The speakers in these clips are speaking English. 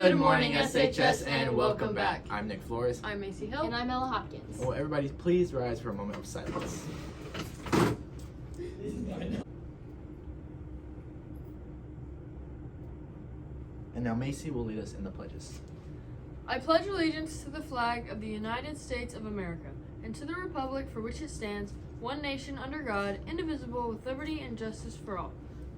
Good morning, SHS, and welcome back. I'm Nick Flores. I'm Macy Hill. And I'm Ella Hopkins. Well, everybody, please rise for a moment of silence. And now Macy will lead us in the pledges. I pledge allegiance to the flag of the United States of America and to the republic for which it stands, one nation under God, indivisible, with liberty and justice for all.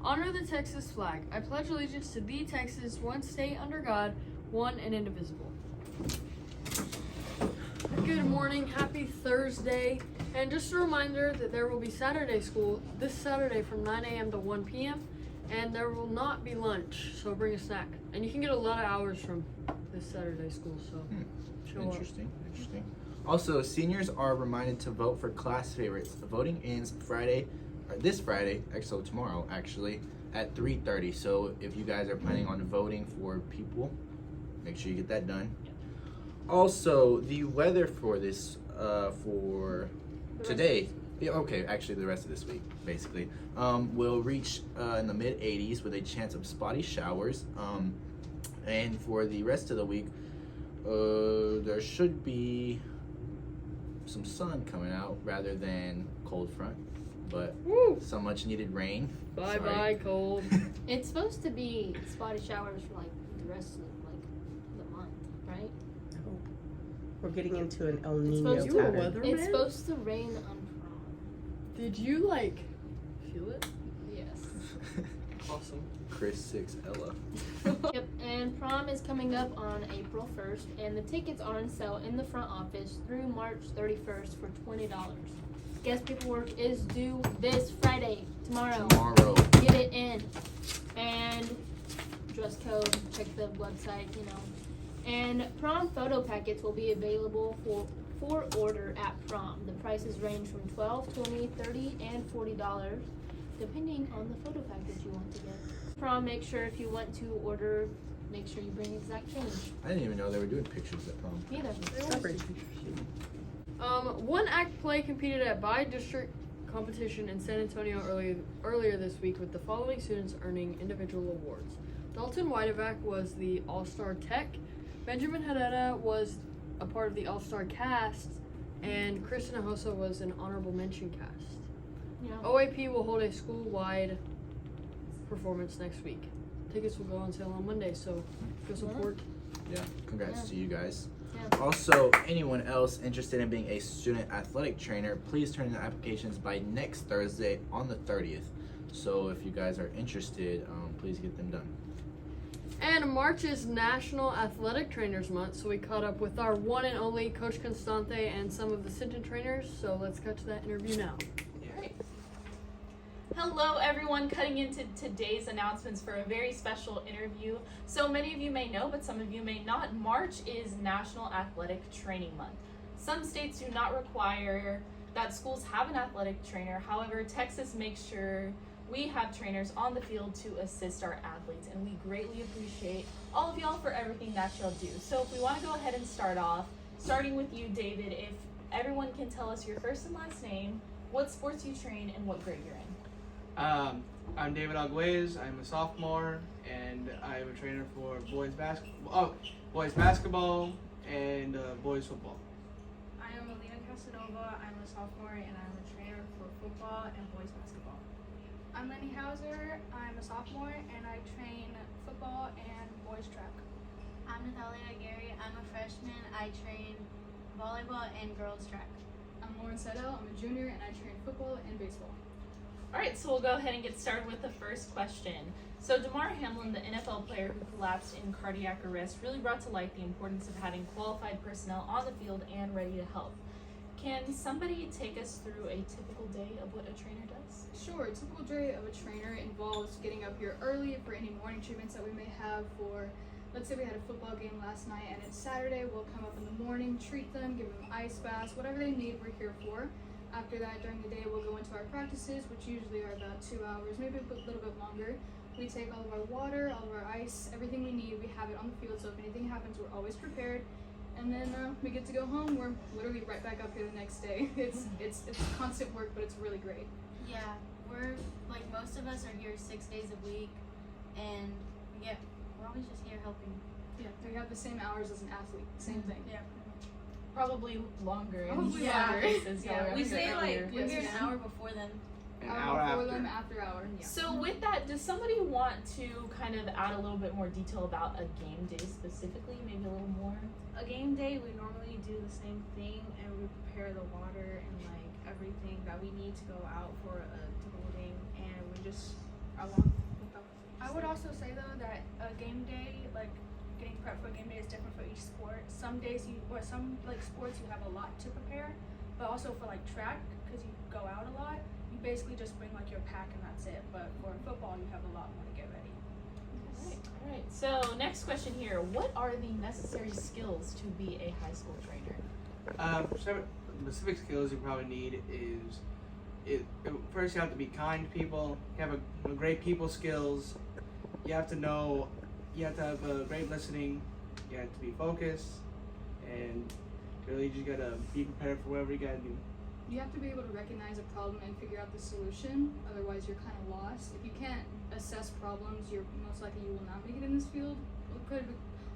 Honor the Texas flag. I pledge allegiance to the Texas, one state under God, one and indivisible. Good morning, happy Thursday. And just a reminder that there will be Saturday school this Saturday from 9 a.m. to 1 p.m. And there will not be lunch, so bring a snack. And you can get a lot of hours from this Saturday school, so show up. Interesting. Also, seniors are reminded to vote for class favorites. The voting ends this Friday, so tomorrow actually, at 3:30. So if you guys are planning on voting for people, make sure you get that done. Also, the weather for this for today, actually the rest of this week basically, will reach in the mid 80s with a chance of spotty showers. And for the rest of the week, there should be some sun coming out rather than cold front, but some much needed rain. Bye cold. It's supposed to be spotty showers for like the rest of the month, right? We're getting into an El It's Nino supposed You a pattern. weatherman? It's supposed to rain on prom. Did you feel it? Yes. Awesome. Chris 6 Ella. Yep, and prom is coming up on April 1st, and the tickets are on sale in the front office through March 31st for $20. Guest paperwork is due this Friday, tomorrow. Get it in. And dress code, check the website, And prom photo packets will be available for order at prom. The prices range from $12, $20, $30, and $40, depending on the photo package you want to get. Prom, make sure if you want to order, make sure you bring exact change. I didn't even know they were doing pictures at prom. Neither. One act play competed at bi-district competition in San Antonio earlier this week, with the following students earning individual awards. Dalton Whitevac was the All-Star Tech, Benjamin Herrera was a part of the All-Star Cast, and Chris Hinojosa was an honorable mention cast. Yeah. OAP will hold a school-wide performance next week. Tickets will go on sale on Monday, so go support. Yeah, congrats to you guys. Yeah. Also, anyone else interested in being a student athletic trainer, please turn in applications by next Thursday on the 30th. So if you guys are interested, please get them done. And March is National Athletic Trainers Month, so we caught up with our one and only Coach Constante and some of the Sinton trainers, so let's cut to that interview now. Hello everyone, cutting into today's announcements for a very special interview. So many of you may know, but some of you may not, March is National Athletic Training Month. Some states do not require that schools have an athletic trainer. However, Texas makes sure we have trainers on the field to assist our athletes, and we greatly appreciate all of y'all for everything that y'all do. So if we want to go ahead and start off, starting with you, David, if everyone can tell us your first and last name, what sports you train, and what grade you're in. I'm David Arguez. I'm a sophomore, and I'm a trainer for boys basketball and boys football. I am Alina Casanova. I'm a sophomore, and I'm a trainer for football and boys basketball. I'm Lenny Hauser. I'm a sophomore, and I train football and boys track. I'm Natalia Gary. I'm a freshman. I train volleyball and girls track. I'm Lauren Settle. I'm a junior, and I train football and baseball. All right, so we'll go ahead and get started with the first question. So Damar Hamlin, the NFL player who collapsed in cardiac arrest, really brought to light the importance of having qualified personnel on the field and ready to help. Can somebody take us through a typical day of what a trainer does? Sure, a typical day of a trainer involves getting up here early for any morning treatments that we may have for, let's say we had a football game last night and it's Saturday, we'll come up in the morning, treat them, give them ice baths, whatever they need, we're here for. After that, during the day, we'll go into our practices, which usually are about 2 hours, maybe a little bit longer. We take all of our water, all of our ice, everything we need, we have it on the field, so if anything happens, we're always prepared. And then we get to go home, we're literally right back up here the next day. It's constant work, but it's really great. Yeah, we're, most of us are here 6 days a week, and we're always just here helping. Yeah, we have the same hours as an athlete. Same thing. Yeah. Probably longer. in Probably some longer. cases, Yeah, y'all we are say earlier. like we're Yes, here an ma'am. hour before them. An Hour hour before after. them, after hour. Yeah. So with that, does somebody want to kind of add a little bit more detail about a game day specifically? Maybe a little more? A game day, we normally do the same thing and we prepare the water and like everything that we need to go out for the voting, and we just along with the. I would also say though that a game day, like getting prepped for a game day, is different for each sport. Some days some like sports you have a lot to prepare, but also for like track, because you go out a lot, you basically just bring like your pack and that's it. But for football, you have a lot more to get ready. All right. So next question here: what are the necessary skills to be a high school trainer? Some specific skills you probably need is first you have to be kind to people. You have a great people skills. You have to know. You have to have a great listening. You have to be focused, and really you just gotta be prepared for whatever you gotta do. You have to be able to recognize a problem and figure out the solution. Otherwise, you're kind of lost. If you can't assess problems, you're most likely you will not make it in this field.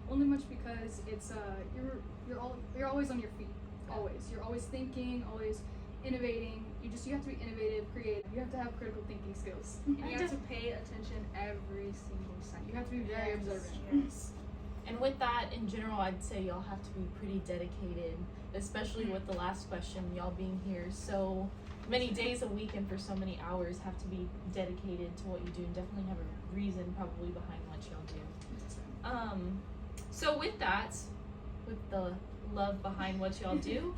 Only much because it's you're always on your feet. Always. You're always thinking, always innovating. You have to be innovative, creative. You have to have critical thinking skills. And you have to pay attention every single second. You have to be very observant. Yes. And with that, in general, I'd say y'all have to be pretty dedicated, especially with the last question, y'all being here so many days a week and for so many hours, have to be dedicated to what you do and definitely have a reason probably behind what y'all do. So with that, with the love behind what y'all do,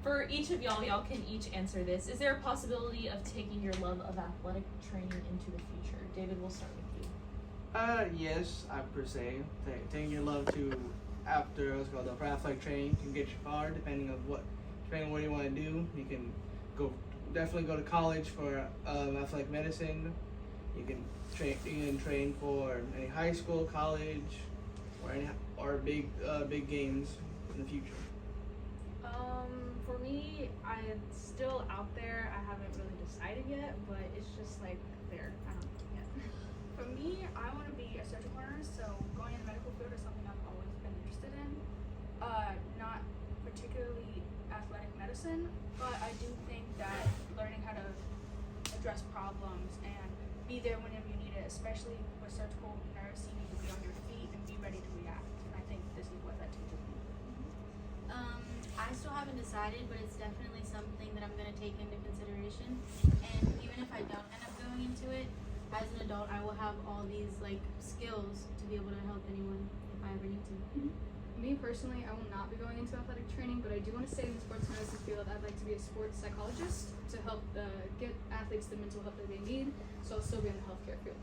for each of y'all can each answer this. Is there a possibility of taking your love of athletic training into the future? David, we'll start with you. Yes, I per se. Taking your love to after what's called for athletic training can get you far depending on what you want to do. You can definitely go to college for athletic medicine. You can train for any high school, college, or big games in the future. For me, I'm still out there. I haven't really decided yet, but it's just like there. I don't know yet. For me, I want to be a surgical nurse, so going in the medical field is something I've always been interested in. Not particularly athletic medicine, but I do think that learning how to address problems and be there whenever you need it, especially with surgical nurse, you need to be on your feet and be ready to react. And I think this is what that teaches me. I still haven't decided, but it's definitely something that I'm gonna take into consideration. And even if I don't end up going into it, as an adult, I will have all these like skills to be able to help anyone if I ever need to. Me personally, I will not be going into athletic training, but I do want to stay in the sports medicine field. I'd like to be a sports psychologist to help get athletes the mental help that they need. So I'll still be in the healthcare field.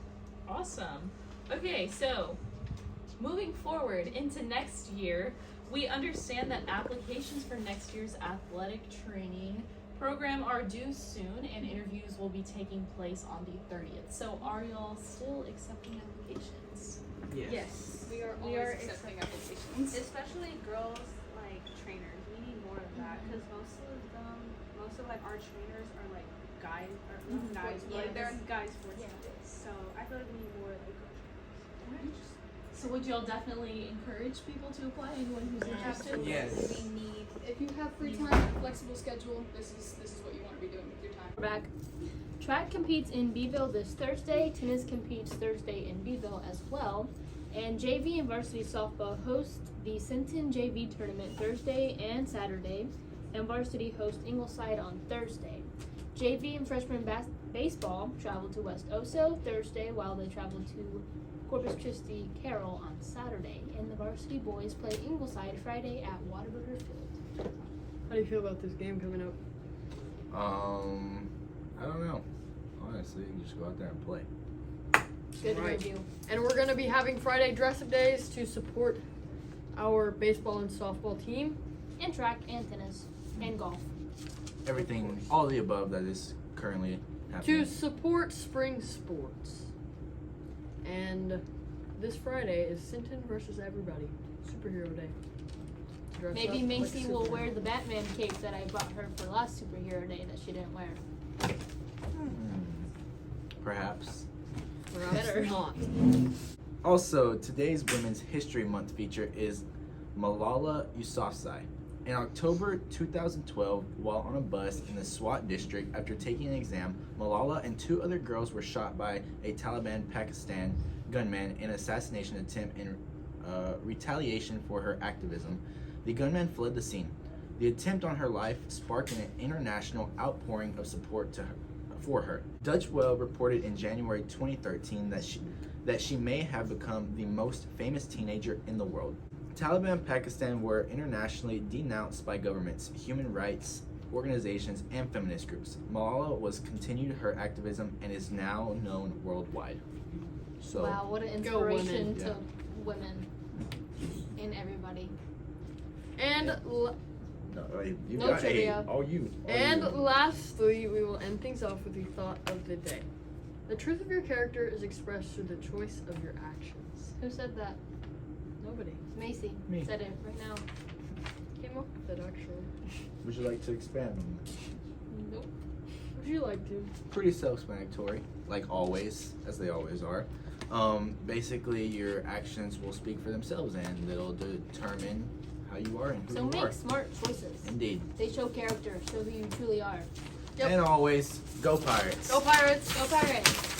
Awesome. Okay, so moving forward into next year, we understand that applications for next year's athletic training program are due soon and interviews will be taking place on the 30th. So are y'all still accepting applications? Yes. We are We are always accepting applications. Especially girls like trainers. We need more of that because most of like our trainers are like guys or not guys, but like, they're guys for So I feel like we need more like girls. So would y'all definitely encourage people to apply? Anyone who's interested? Yes. We need. If you have free time and a flexible schedule, this is what you want to be doing with your time. We're back. Track competes in Beeville this Thursday. Tennis competes Thursday in Beeville as well. And JV and varsity softball host the Sinton JV tournament Thursday and Saturday. And varsity host Ingleside on Thursday. JV and freshman baseball travel to West Oso Thursday while they travel to Corpus Christi Carroll on Saturday. And the varsity boys play Ingleside Friday at Whataburger Field. How do you feel about this game coming up? I don't know. Honestly, you just go out there and play. Good Right. review. And we're going to be having Friday dress-up days to support our baseball and softball team. And track and tennis and golf. Everything, all the above that is currently happening. To support spring sports. And this Friday is Sinton versus everybody. Superhero Day. Dress Maybe up Macy like will Superman. wear the Batman cape that I bought her for last superhero day that she didn't wear. Perhaps. Perhaps Better. not. Also, today's Women's History Month feature is Malala Yousafzai. In October 2012, while on a bus in the Swat district after taking an exam, Malala and 2 other girls were shot by a Taliban Pakistan gunman in an assassination attempt in retaliation for her activism. The gunman fled the scene. The attempt on her life sparked an international outpouring of support for her. Dutch Well reported in January 2013 that she may have become the most famous teenager in the world. Taliban Pakistan were internationally denounced by governments, human rights organizations, and feminist groups. Malala was continued her activism and is now known worldwide. So, wow, what an Go women. inspiration to Yeah. women and everybody. And no, you No got trivia. all you. And lastly, we will end things off with the thought of the day. The truth of your character is expressed through the choice of your actions. Who said that? Nobody Macy Me. said it right now. came up with it, actually. Would you like to expand on that? Nope. Would you like to? Pretty self-explanatory, like always, as they always are. Basically, your actions will speak for themselves, and they'll determine how you are and who So you make are. smart choices. Indeed. They show character, show who you truly are. Yep. And always, go Pirates. Go Pirates! Go Pirates!